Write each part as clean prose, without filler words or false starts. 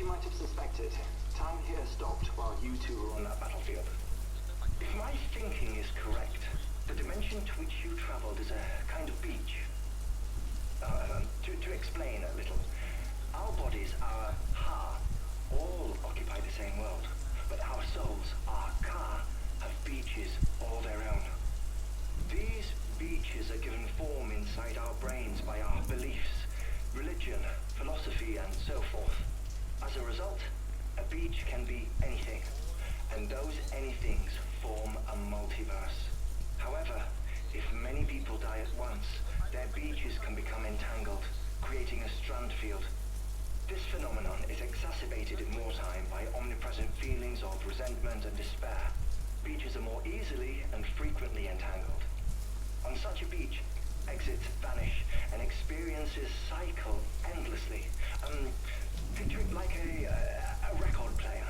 you might have suspected, time here stopped while you two were on that battlefield. If my thinking is correct, the dimension to which you traveled is a kind of beach. To explain a little, our bodies, our ha, all occupy the same world, but our souls, our ka, have beaches all their own. These beaches are given form inside our brains by our beliefs, religion, philosophy, and so forth. As a result, a beach can be anything, and those anythings form a multiverse. However, if many people die at once, their beaches can become entangled, creating a strand field. This phenomenon is exacerbated in wartime by omnipresent feelings of resentment and despair. Beaches are more easily and frequently entangled. On such a beach, exits vanish and experiences cycle endlessly. Picture it like a record player.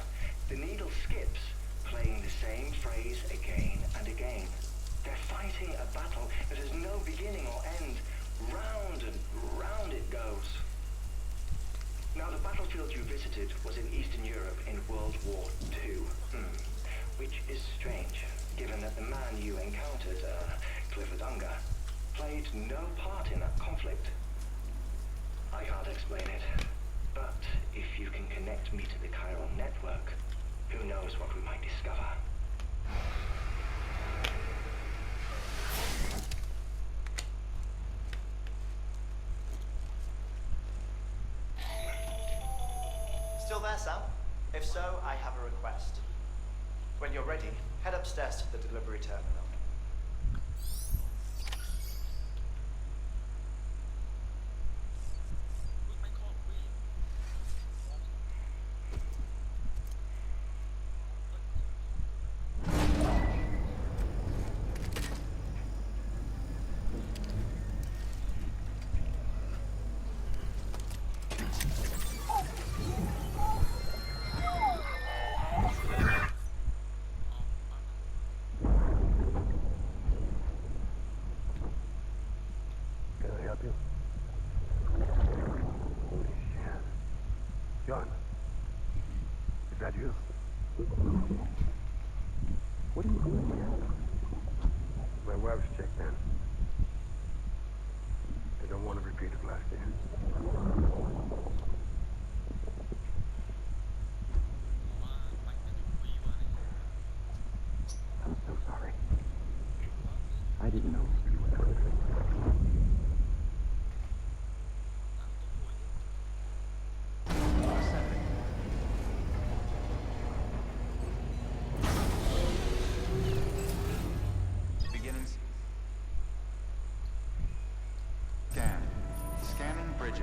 The needle skips, playing the same phrase again and again. They're fighting a battle that has no beginning or end. Round and round it goes. Now, the battlefield you visited was in Eastern Europe in World War II. Which is strange, given that the man you encountered, Clifford Unger, played no part in that conflict. I can't explain it, but if you can connect me to the chiral network, who knows what we might discover. Still there, Sam? If so, I have a request. When you're ready, head upstairs to the delivery terminal. John, is that you? What are you doing here? My wife's checked in. I don't want to repeat of last year. I'm so sorry. I didn't know you were coming.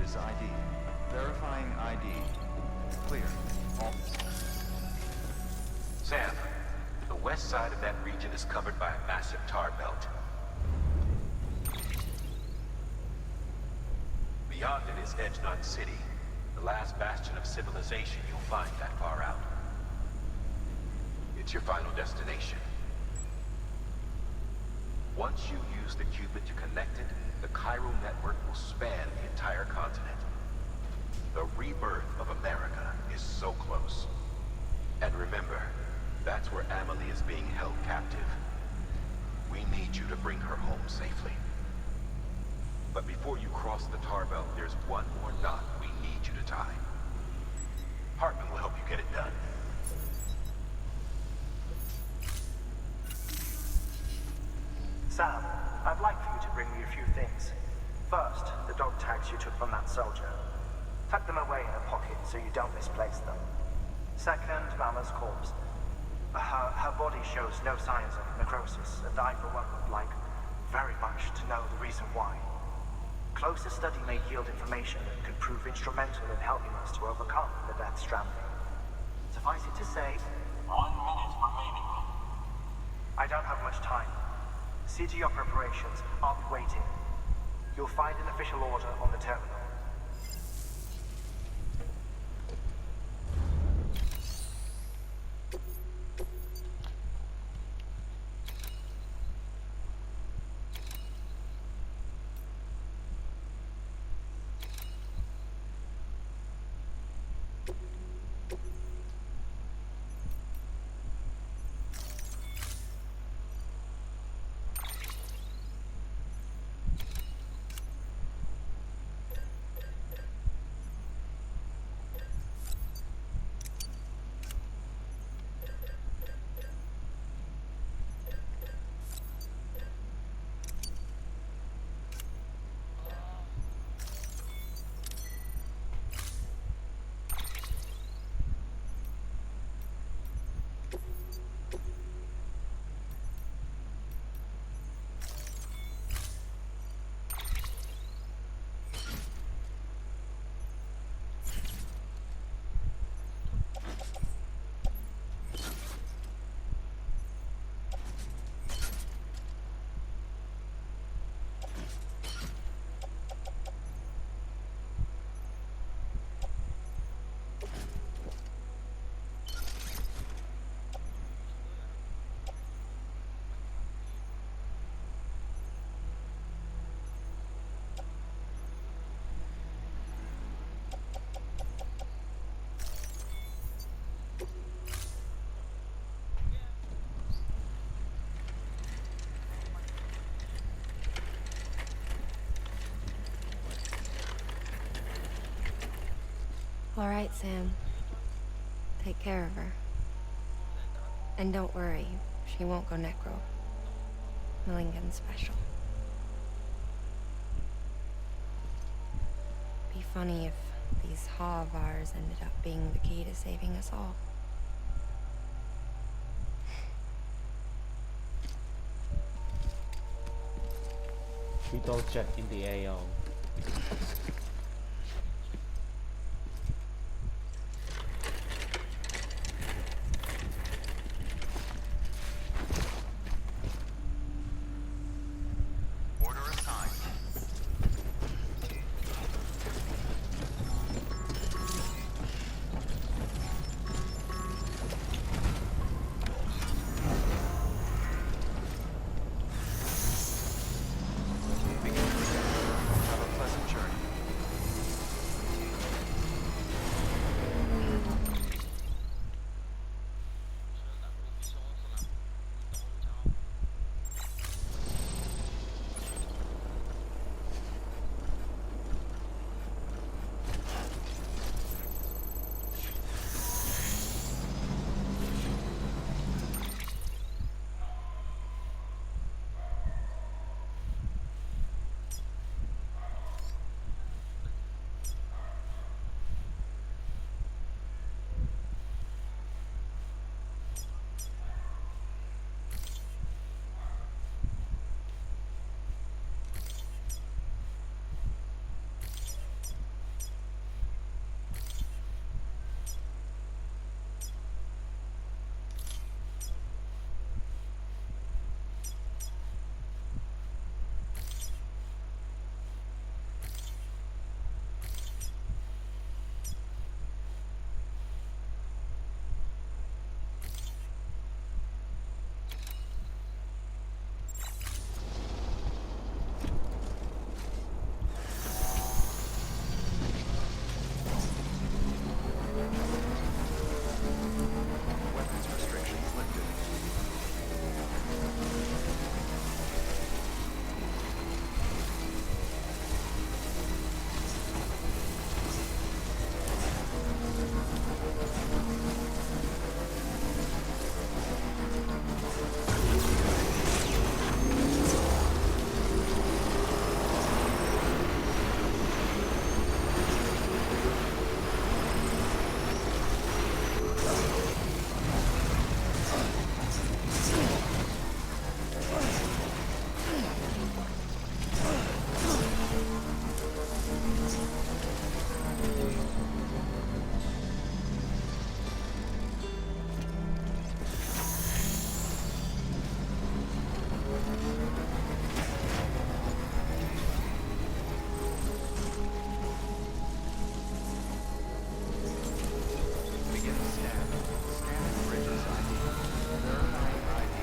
ID. Verifying ID. Clear. All. Sam, the west side of that region is covered by a massive tar belt. Beyond it is Edgenut City, the last bastion of civilization you'll find that far out. It's your final destination. Once you use the qubit to connect it, the chiral network will span the entire continent. The rebirth of America is so close. And remember, that's where Amelie is being held captive. We need you to bring her home safely. But before you cross the tar belt, there's one more knot we need you to tie. Hartman will help you get it done. Sam, I'd like for you to bring me a few things. First, the dog tags you took from that soldier. Tuck them away in a pocket so you don't misplace them. Second, Mama's corpse. Her body shows no signs of necrosis, and I, for one, would like very much to know the reason why. Closer study may yield information that could prove instrumental in helping us to overcome the death stranding. Suffice it to say, 1 minute remaining. I don't have much time. See to your preparations. I'll be waiting. You'll find an official order on the terminal. All right, Sam. Take care of her. And don't worry, she won't go necro. Millington's special. Be funny if these Ha of ours ended up being the key to saving us all. We don't check in the AO. Order assigned. Have a pleasant journey. Weapons restrictions lifted. Begin the scan. Scanning bridges ID. Verifying ID.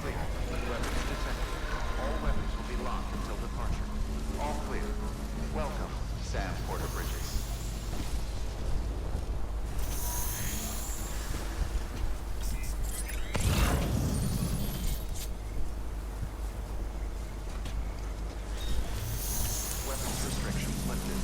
Clear. Weapons detected. All weapons will be locked until departure. All clear. Welcome, Sam Porter Bridges. Weapons restrictions lifted.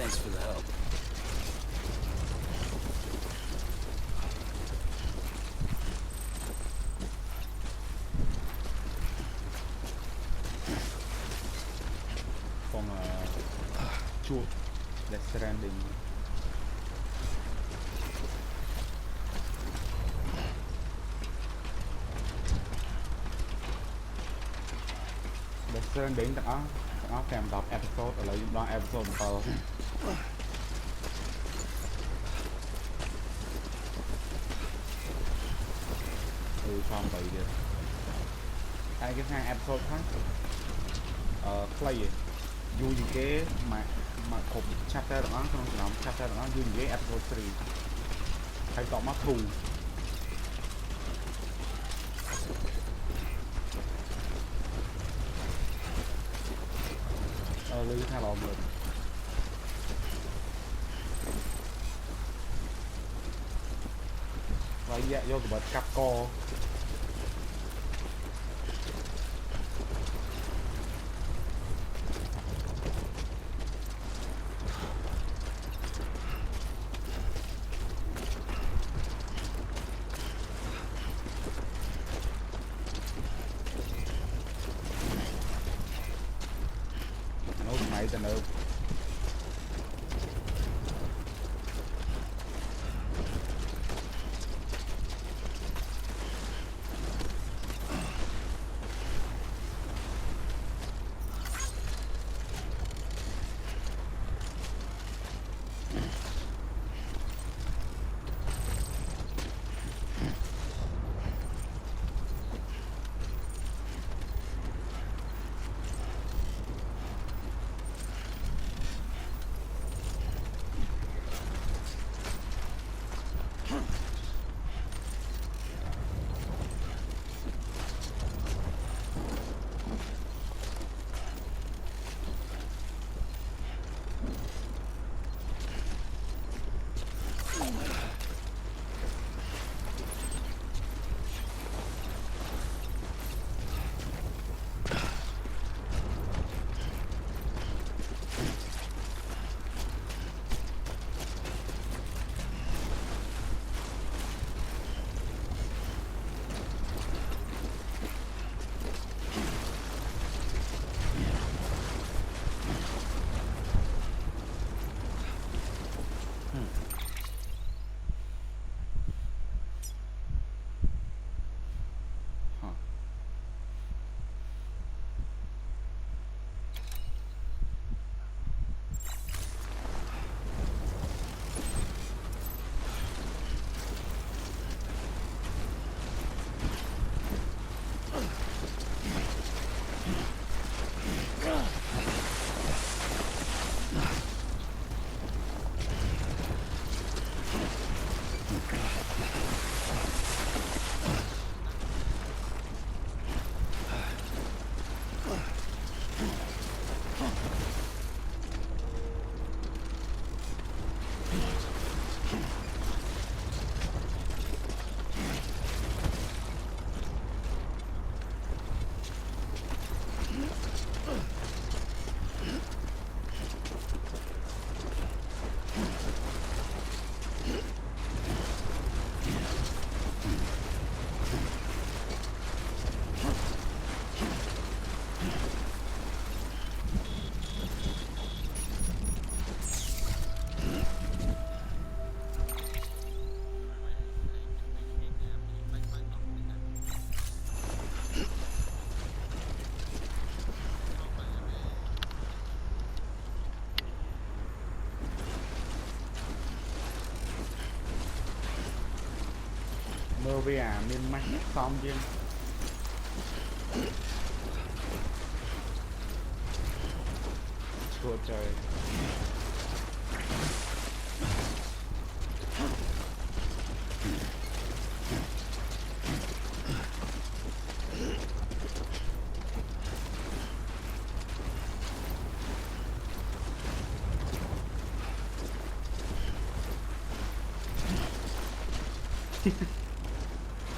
Thanks for the help. Con chuột Death Stranding. Death Stranding ទាំងអស់5 episode ឥឡូវយើងដល់ episode 7 គឺខំ3ទៀត ai cái hai episode khác play dù gì cái mà khủng chapter đó không làm chapter đó dù gì cái episode 3 hay có mắt thù lưu thay lò người và dạ vô cái bật cặp co nấu máy từ đâu mơ về miền mắt xong chứ chúa trời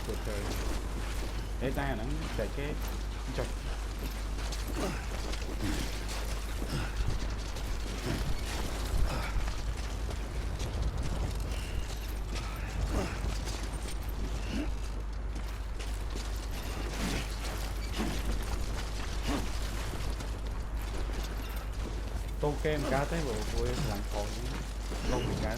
chúa trời để tay nó chạy cái chọc tô kem cá tới bộ vui làm còn không bị cá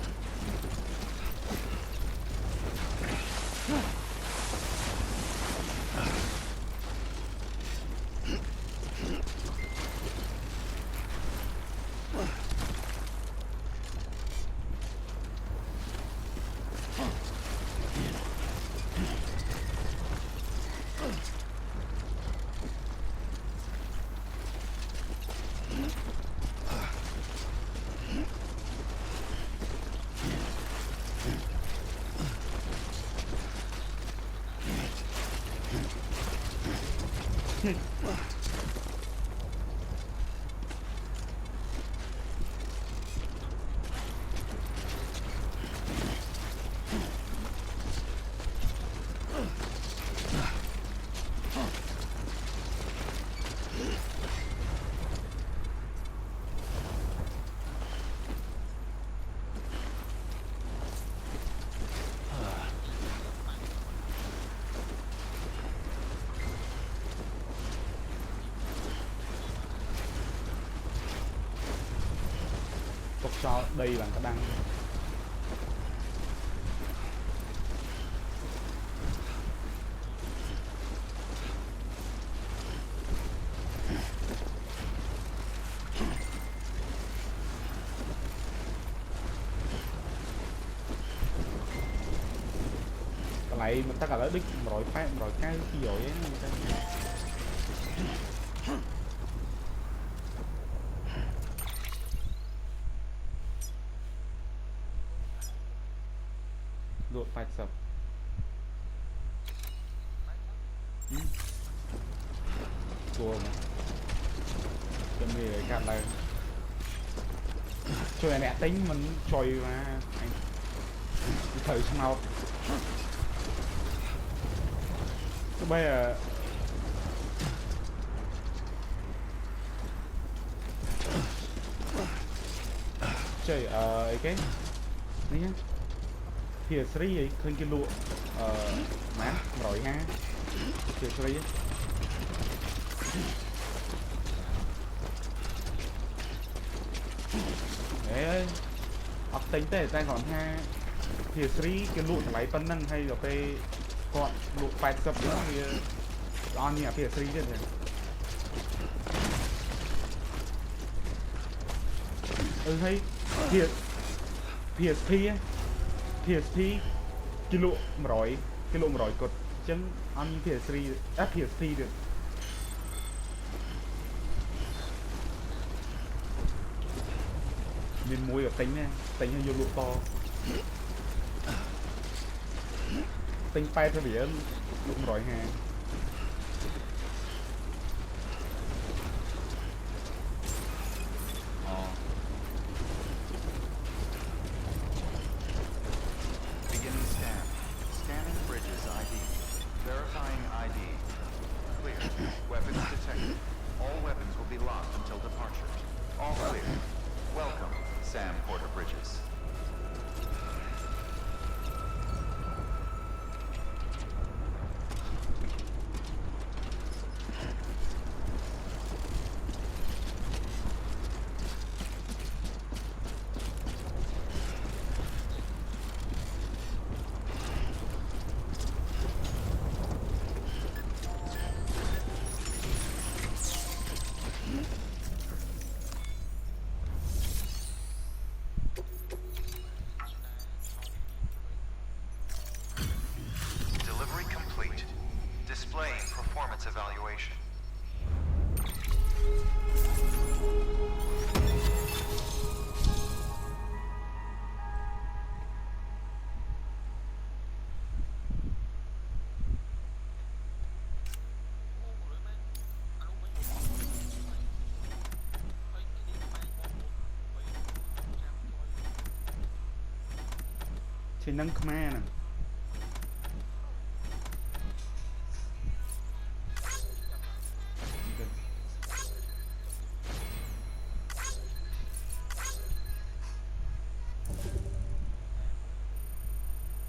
Tục cho đây bằng cái đăng. Cái này mình ta cả lấy đích rồi cái gì rồi ấy. Lụa phải sập. Tua mà. Cho mình để cạn lại. Chơi này tính mình chơi mà anh thử xem nào. Cái bây giờ chơi cái này nhá. Thì sri ấy khơi cái lụa má rồi ha. Thì sri đấy ấp tính tới tay còn ha. Thì sri cái lụa lấy phân năng hay là cái còn lụa phải sập nữa thì on nhỉ thì sri chứ thấy PSP á PSP cái lụa rồi cột chân on như PSP được nên mùi ở tính nè tính là vô lụa to tính bay theo biển lụa rồi ha. Beginning scan. Scanning bridges ID. Verifying ID. Clear. Weapons detected. All weapons will be locked until departure. All clear. Welcome, Sam Porter Bridges. Delivery complete. Displaying performance evaluation. Trên nâng Khmer nè.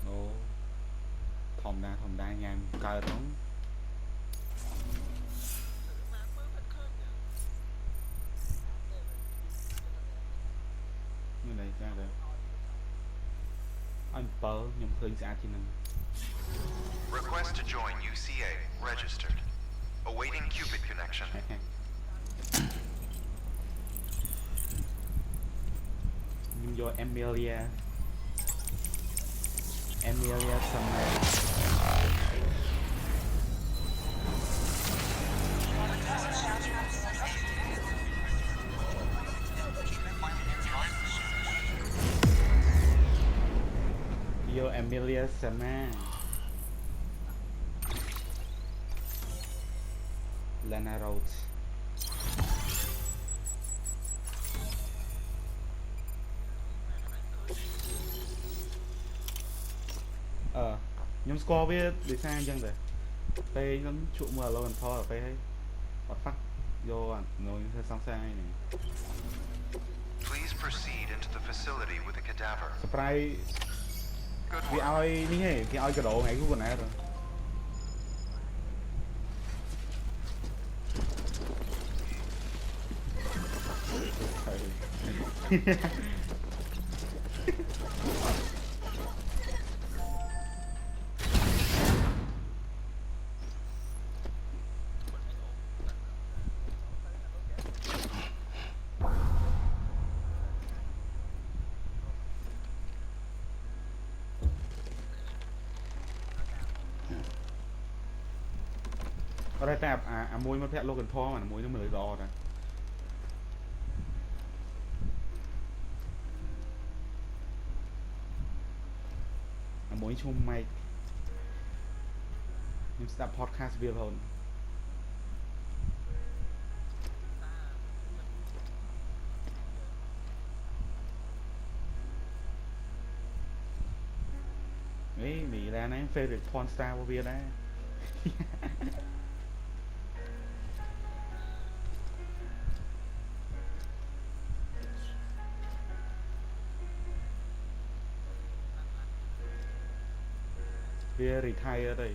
Ồ, thòm đa nhàng cờ đúng. Như này ra được. Anh bớ nhưng khơi ra thì nâng. Request to join UCA. Registered. Awaiting Cupid connection. Nhưng vô Emilia Summer. Vô Emilia Summer. Lana Road ខ្ញុំស្គាល់វាដូចថាអញ្ចឹងដែរពេលខ្ញុំជក់មើលឡូនថតពេលហើយអត់ហ្វាក់យកអានោះខ្ញុំសង្ស័យហ្នឹង Please proceed into the facility with the cadaver. សប្រៃ Good វា work. ឲ្យនេះហេគេឲ្យកដោថ្ងៃគូកណែទៅ អត់តែអាមួយមកធាក់លោកកន្ធងអាមួយនោះមើលល្អតាអាមួយឈ្មោះ Mike ខ្ញុំស្ដាប់ podcast វាផងនេះមីឡានហ្នឹង favorite porn star របស់វាដែរ វា retire ទៅ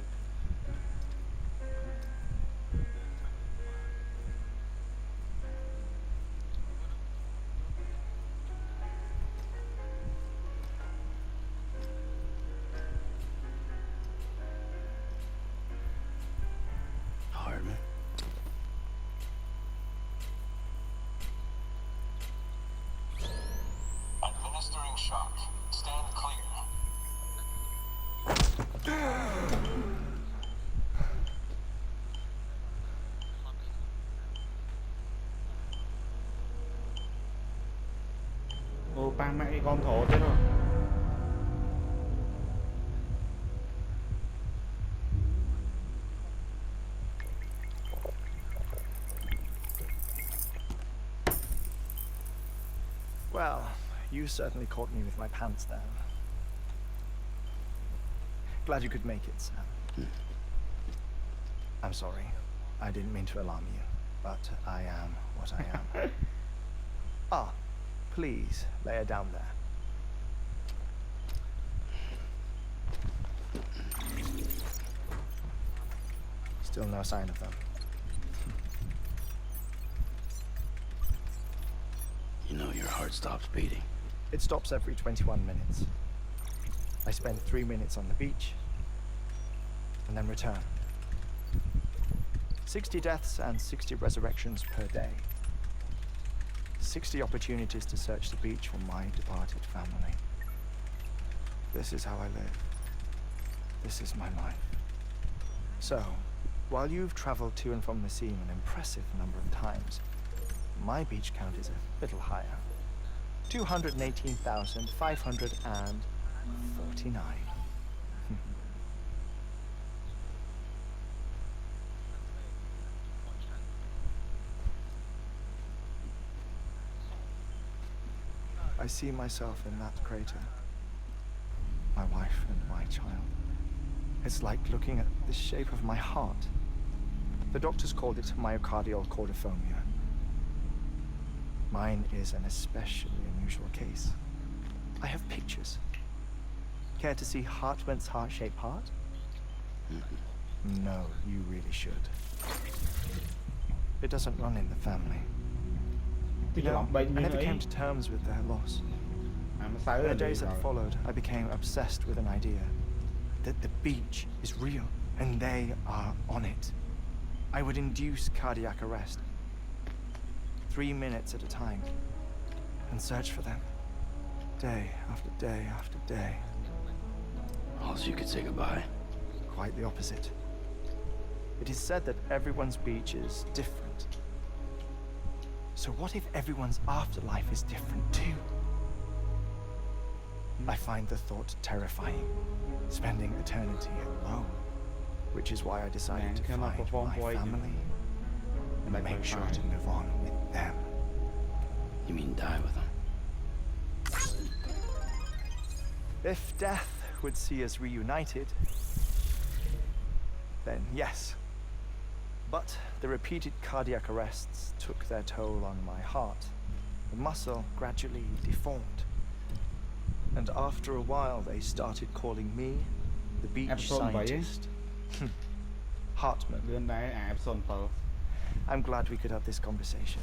Hardman. Administering shock. Stand clear. អូប៉ាម៉ាក់អី control ទៀតហ៎ Well, you certainly caught me with my pants down. Glad you could make it, Sam. I'm sorry. I didn't mean to alarm you, but I am what I am. Ah, please lay her down there. Still no sign of them. You know your heart stops beating. It stops every 21 minutes. I spend 3 minutes on the beach, and then return. 60 deaths and 60 resurrections per day. 60 opportunities to search the beach for my departed family. This is how I live. This is my life. So, while you've traveled to and from the scene an impressive number of times, my beach count is a little higher. 218,549. I see myself in that crater. My wife and my child. It's like looking at the shape of my heart. The doctors called it myocardial cordiformia. Mine is an especially unusual case. I have pictures. Care to see Hartman's heart-shaped heart? No, you really should. It doesn't run in the family. You know, I never came to terms with their loss. In the days that followed, I became obsessed with an idea that the beach is real and they are on it. I would induce cardiac arrest, 3 minutes at a time, and search for them, day after day after day. Also, you could say goodbye. Quite the opposite. It is said that everyone's beach is different. So what if everyone's afterlife is different too? I find the thought terrifying, spending eternity alone, which is why I decided to find my family and make sure to move on with them. You mean die with them? If death would see us reunited, then yes. But the repeated cardiac arrests took their toll on my heart. The muscle gradually deformed. And after a while, they started calling me the beach Episode 7 scientist. Hartman. លឿនដែរអា episode 7 I'm glad we could have this conversation.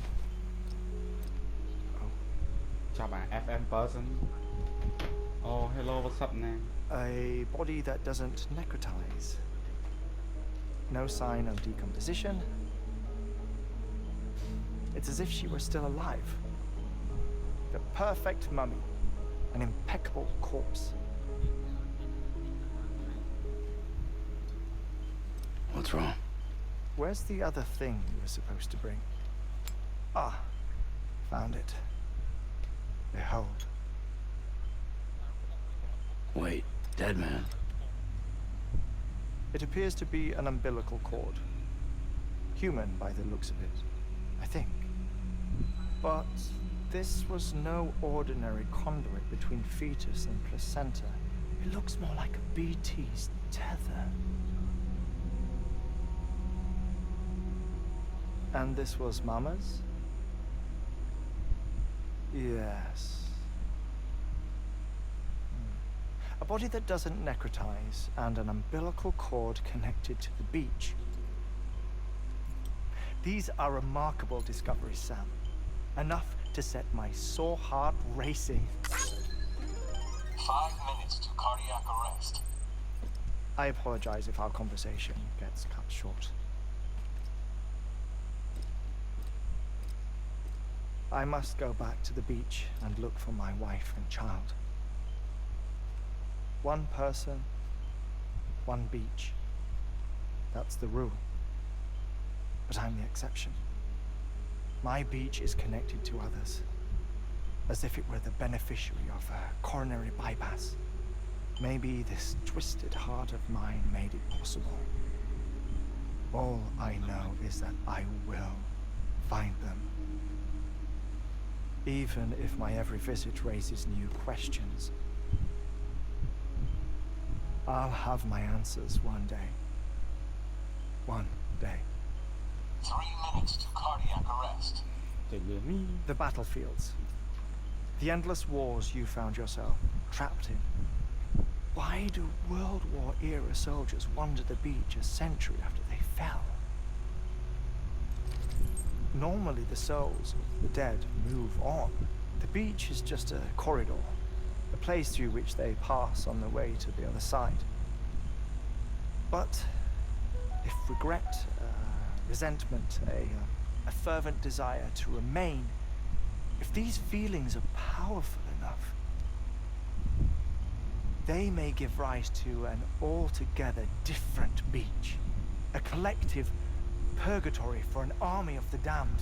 ចាប់អា FM person Oh hello what's up now A body that doesn't necrotize. No sign of decomposition. It's as if she were still alive. The perfect mummy. An impeccable corpse. What's wrong? Where's the other thing you were supposed to bring? Ah, found it. Behold. Wait, dead man? It appears to be an umbilical cord. Human by the looks of it, I think. But this was no ordinary conduit between fetus and placenta. It looks more like a BT's tether. And this was Mama's? Yes. A body that doesn't necrotize and an umbilical cord connected to the beach. These are remarkable discoveries, Sam. Enough to set my sore heart racing. 5 minutes to cardiac arrest. I apologize if our conversation gets cut short. I must go back to the beach and look for my wife and child. One person, one beach. That's the rule. But I'm the exception. My beach is connected to others, as if it were the beneficiary of a coronary bypass. Maybe this twisted heart of mine made it possible. All I know is that I will find them. Even if my every visit raises new questions, I'll have my answers one day. One day. 3 minutes to cardiac arrest. ចេញលឿននេះ The battlefields. The endless wars you found yourself trapped in. Why do World War era soldiers wander the beach a century after they fell? Normally the souls of the dead move on. The beach is just a corridor, a place through which they pass on the way to the other side. But if regret, resentment, a fervent desire to remain, if these feelings are powerful enough, they may give rise to an altogether different beach, a collective purgatory for an army of the damned.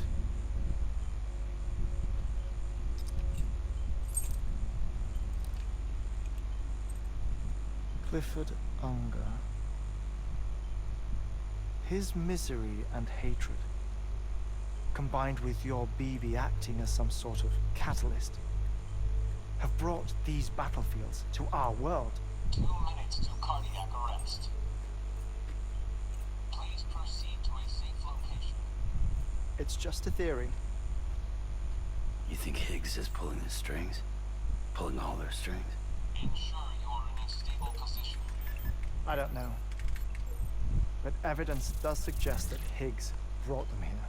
Clifford Unger. His misery and hatred, combined with your BB acting as some sort of catalyst, have brought these battlefields to our world. 2 minutes to cardiac arrest. Please proceed to a safe location. It's just a theory. You think Higgs is pulling the strings? Pulling all their strings? Ensure you are in a stable position. I don't know. But evidence does suggest that Higgs brought them here.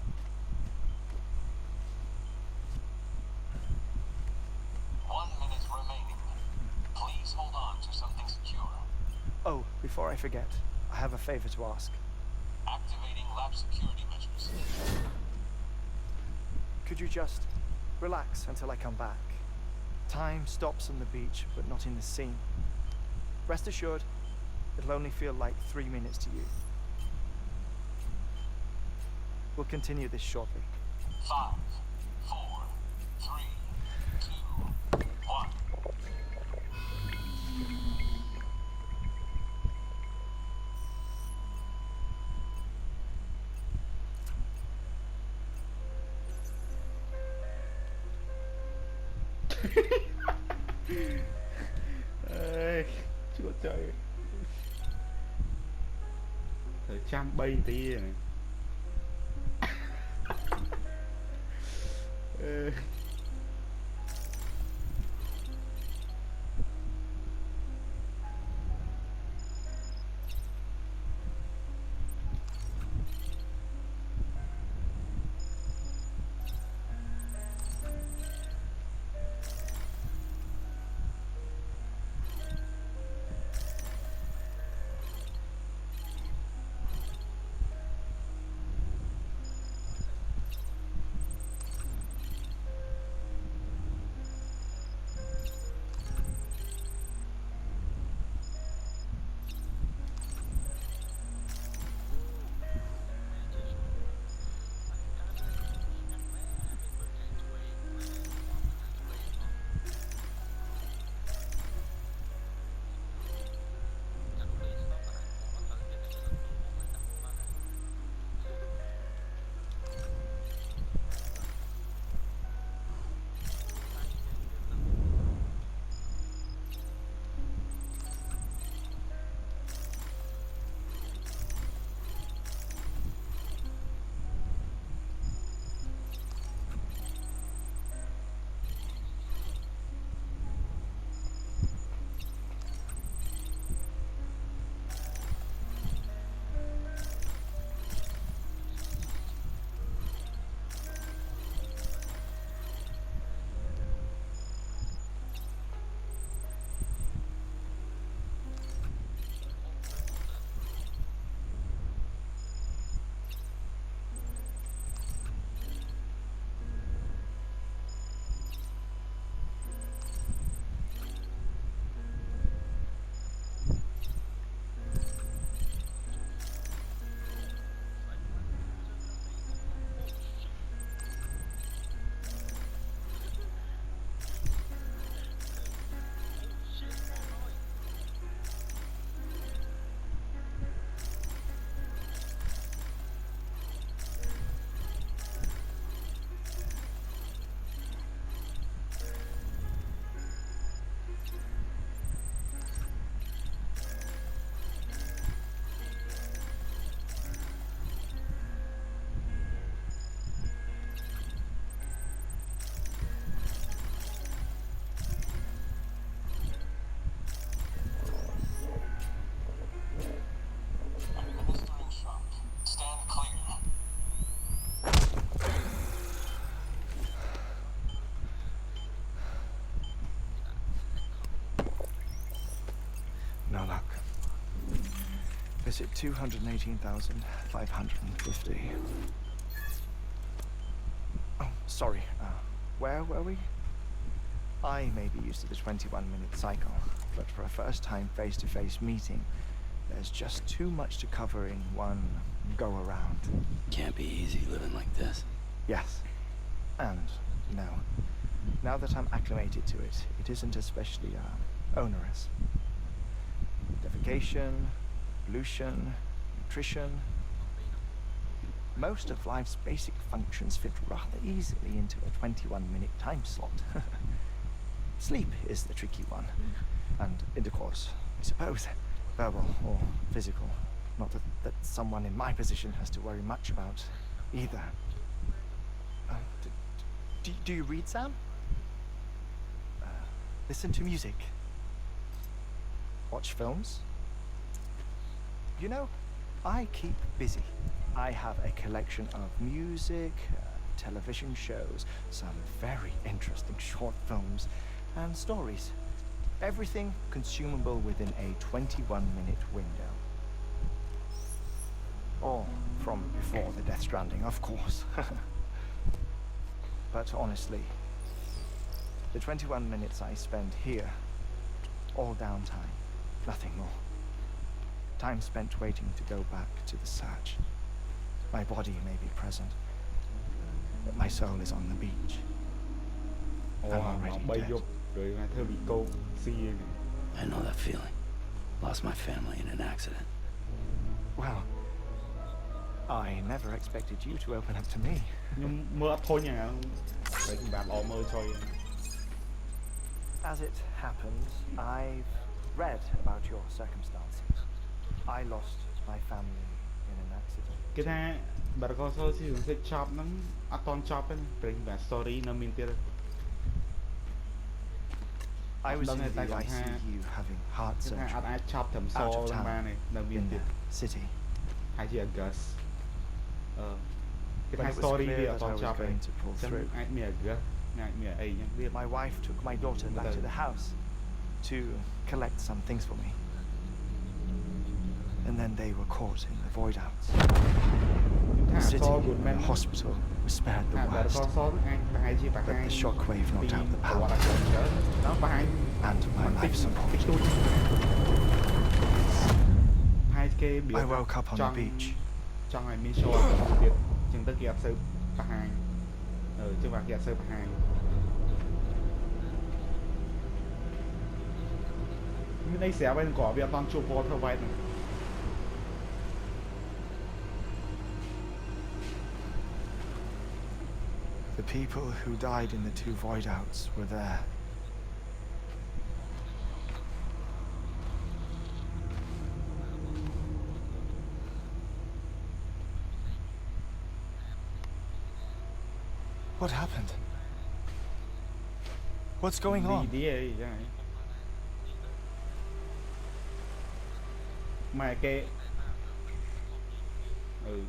1 minute remaining. Please hold on to something secure. Oh, before I forget, I have a favor to ask. Activating lab security measures. Could you just relax until I come back? Time stops on the beach, but not in the scene. Rest assured, it'll only feel like 3 minutes to you. We'll continue this shortly. 5, 4, 3, 2, 1. ê chúa trời thời 103 tí này No luck. Visit 218,550. Oh, sorry. Where were we? I may be used to the 21-minute cycle, but for a first-time face-to-face meeting, there's just too much to cover in one go-around. Can't be easy living like this. Yes. And no. Now that I'm acclimated to it, it isn't especially onerous. Defecation, pollution, nutrition. Most of life's basic functions fit rather easily into a 21-minute time slot. Sleep is the tricky one. And intercourse, I suppose. Verbal or physical. Not that someone in my position has to worry much about either. Do you read, Sam? Listen to music. Watch films. You know, I keep busy. I have a collection of music, television shows, some very interesting short films, and stories. Everything consumable within a 21-minute window. All from before the Death Stranding, of course. But honestly, the 21 minutes I spend here, all downtime, nothing more. Time spent waiting to go back to the search. My body may be present, but my soul is on the beach. I'm already dead. I know that feeling. Lost my family in an accident. Well, I never expected you to open up to me. As it happens, I've read about your circumstances. I lost my family in an accident. គេថា Better Call Saul season 6 ចប់ហ្នឹងអត់តន់ចប់ទេ Breaking Bad story នៅមានទៀត I was in the ICU having heart គេថាអ surgery ត់អាចចប់ត្រឹម Saul ហ្នឹងបានទេនៅមាន in ទៀត the city. ហើយជា August គេថា When it was story clear វាអ that ត់ត I ន់ was ចប់ទេ going to pull ចឹង through, អាចមាន August អាចមានអីចឹងវា my wife took my daughter back to the house to collect some things for me. And then they were caught in the void outs. The city and the hospital were spared the ថា Better worst, Call Saul អាចប្រហែលជាបង្ហាញ but the shockwave knocked out the ប្រ power វត្តិសាស្ត្រច្រើនដល់បង្ហាញ and my life support. តិចតួចហើយគេ I woke up on the beach. ចង់ឲ្យមាន short ទៀតចឹងទៅគេអត់សូវបង្ហាញចឹងបាទគេអត់សូវបង្ហាញមានអីស្រាប់ហើយក៏វាអត់តន់ជួប Walter White ហ្នឹង The people who died in the 2 void outs were there. What happened? What's going on? ឌីអីចឹងម៉ែគេ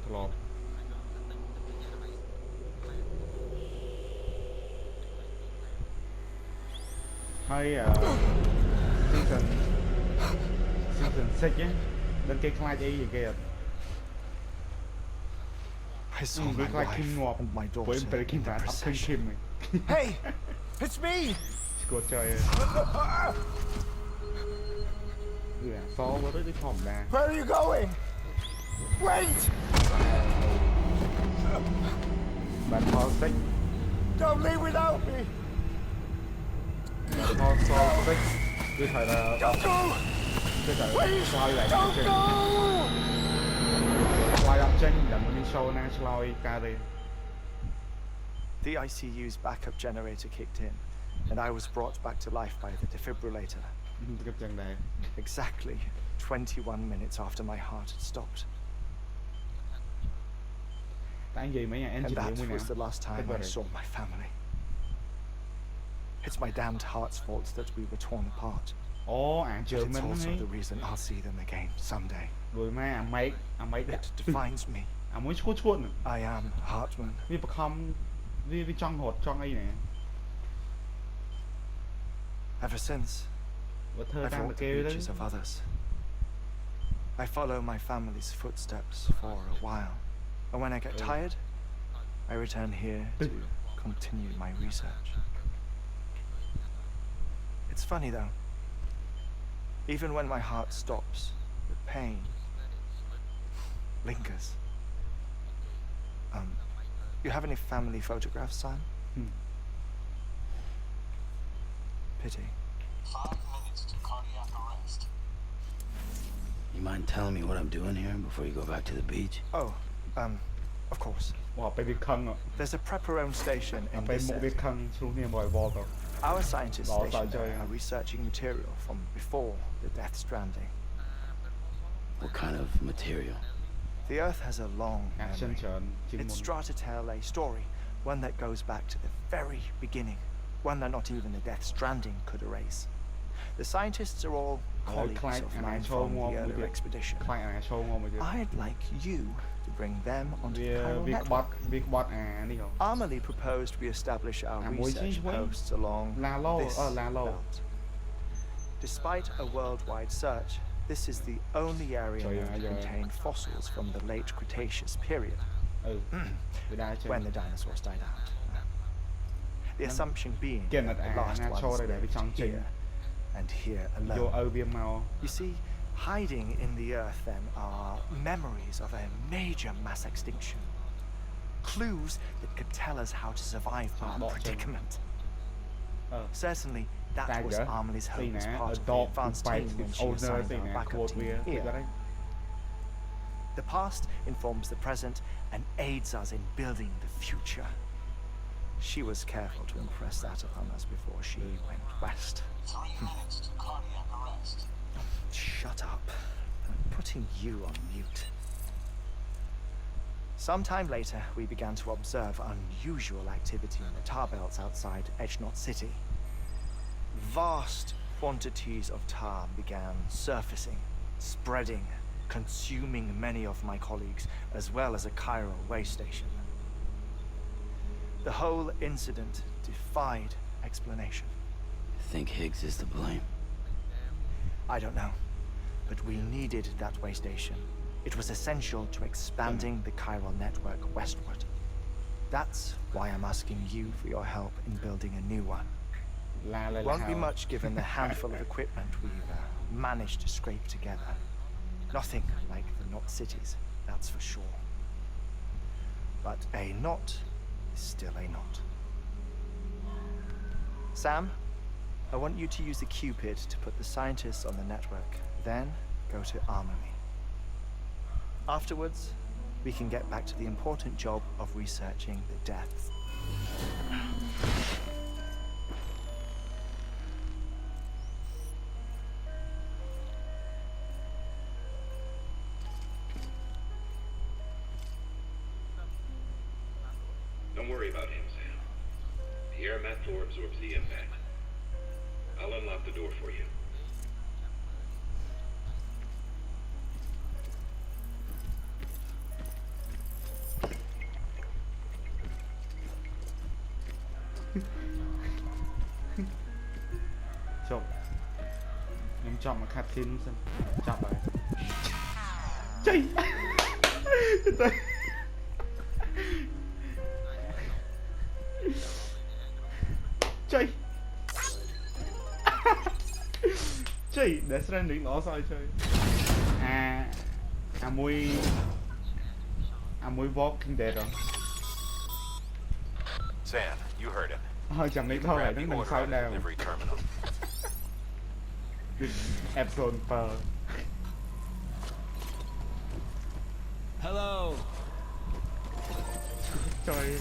ធ្លាប់ហើយseason 6ហ្នឹងគេខ្លាចអីគេអត់ I saw my wife and my daughter in the procession. Hey! It's me! ស្គាល់ចុយវាសវទៅធម្មតា Where are you going? Wait! Bạn Paul 6 Don't leave without me! Bạn Paul 6 គឺថា Don't go! គឺថា Please! ឆ្លើយឡើង Don't ចេញ go! ឆ្លើយអត់ចេញតែមាន show ណាឆ្លើយកើតទេ The ICU's backup generator kicked in, and I was brought back to life by the defibrillator. គិតចឹងដែរ Exactly 21 minutes after my heart had stopped. តែនិយាយមិញ And engineer that មួយណា was the last time I saw my family. It's my damned heart's fault that we were torn apart. អូ អា But it's German ហ្នឹង also the reason I'll see them again someday. លួយម៉ែអា Mike It defines me. អាមួយឈួតហ្នឹង I am Hartman. វាបខំវាចង់រត់ចង់អីណែ Ever since, បើធ្វើ I've តាម walked គេ the ទៅ beaches of others. I follow my family's footsteps for a while. And when I get tired, I return here to continue my research. It's funny though. Even when my heart stops, the pain lingers. You have any family photographs, son? Pity. 5 minutes to cardiac arrest. You mind telling me what I'm doing here before you go back to the beach? Oh, of course. មកពេលវាខឹង There's a preparone station in ពេល this មកវា area. ខឹងឆ្លុះគ្នាមកឲ្យវល់ទៅ Our scientists Well, stationed sorry, there are researching material from before the Death Stranding. What kind of material? The Earth has a long action memory. ច្រើនជាង It's មុន trying to tell a story, one that goes back to the very beginning, one that not even the Death Stranding could erase. The scientists are all colleagues Clyde of and I mine told from more the earlier with it. expedition. ខ្លាចអា show មកមួយទៀត I'd like you to bring them onto the វា chiral វាក្បត់ network. វាក្បត់អានេះហ៎ Amelie proposed we establish our research posts along Lalo, this Lalo. belt. Despite a worldwide search, this is the only area known to contain fossils from the late Cretaceous period, វាដែរចេញ when the dinosaurs died out. The assumption being Again, that the that last I ones showed it, lived we can't change. here and here យក alone. ឲ្យវាមក You see, hiding in the earth then are memories of a major mass extinction. Clues that could tell us how to survive our Not predicament. Certainly, that was Tiger, Amelie's hope as a part of the dog who advanced team bites when its she owner assigned our ណា backup ខួត team វាគឺ here. គាត់ឯង The past informs the present and aids us in building the future. She was careful to impress that upon us before she went west. 3 minutes to cardiac arrest. Shut up. I'm putting you on mute. Sometime later, we began to observe unusual activity in the tar belts outside Edgenot City. Vast quantities of tar began surfacing, spreading, consuming many of my colleagues, as well as a chiral way station. The whole incident defied explanation. Think Higgs is to blame? I don't know, but we needed that way station. It was essential to expanding the chiral network westward. That's why I'm asking you for your help in building a new one. Won't be much given the handful of equipment we've managed to scrape together. Nothing like the knot cities, that's for sure. But a knot is still a knot. Sam, I want you to use the Cupid to put the scientists on the network, then go to Armory. Afterwards, we can get back to the important job of researching the deaths. Don't worry about him, Sam. The air mat floor absorbs the impact. I'll unlock the door for you. Chụp. Em chọn một cắt tin xem. Chọn rồi. Chạy. Chạy. Chạy, để STRANDING nó sao chơi. Mùi Walking Dead rồi. Sam, you heard him. Chẳng nghĩ You thôi can phải grab đứng the đằng order sau on the nào. delivery terminal. Episode per. Hello. Trời.